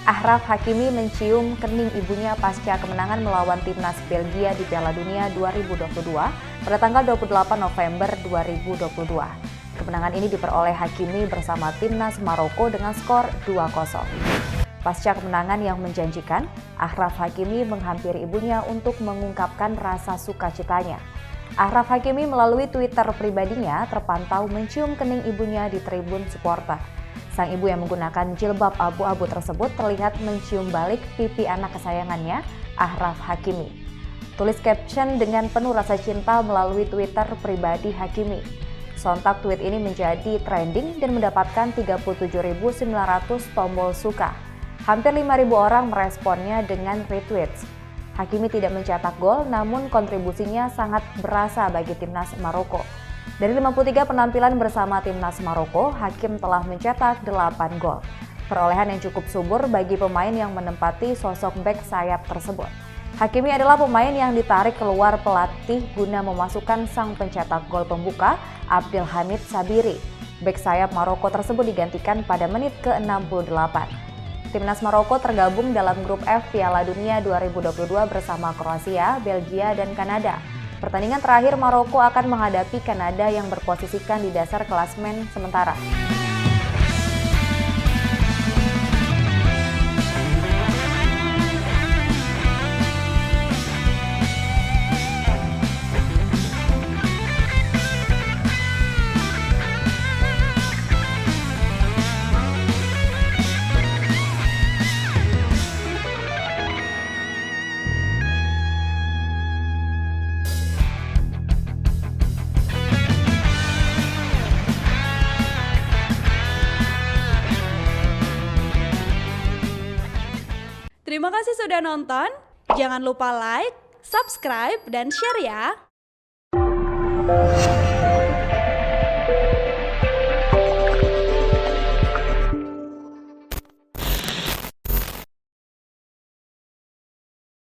Achraf Hakimi mencium kening ibunya pasca kemenangan melawan timnas Belgia di Piala Dunia 2022 pada tanggal 28 November 2022. Kemenangan ini diperoleh Hakimi bersama timnas Maroko dengan skor 2-0. Pasca kemenangan yang menjanjikan, Achraf Hakimi menghampiri ibunya untuk mengungkapkan rasa sukacitanya. Achraf Hakimi melalui Twitter pribadinya terpantau mencium kening ibunya di tribun supporter. Sang ibu yang menggunakan jilbab abu-abu tersebut terlihat mencium balik pipi anak kesayangannya, Achraf Hakimi. Tulis caption dengan penuh rasa cinta melalui Twitter pribadi Hakimi. Sontak tweet ini menjadi trending dan mendapatkan 37.900 tombol suka. Hampir 5.000 orang meresponnya dengan retweets. Hakimi tidak mencetak gol, namun kontribusinya sangat berasa bagi timnas Maroko. Dari 53 penampilan bersama timnas Maroko, Hakim telah mencetak 8 gol. Perolehan yang cukup subur bagi pemain yang menempati sosok bek sayap tersebut. Hakimi adalah pemain yang ditarik keluar pelatih guna memasukkan sang pencetak gol pembuka, Abdelhamid Sabiri. Bek sayap Maroko tersebut digantikan pada menit ke-68. Timnas Maroko tergabung dalam grup F Piala Dunia 2022 bersama Kroasia, Belgia, dan Kanada. Pertandingan terakhir Maroko akan menghadapi Kanada yang berposisikan di dasar klasemen sementara. Terima kasih sudah nonton. Jangan lupa like, subscribe, dan share ya.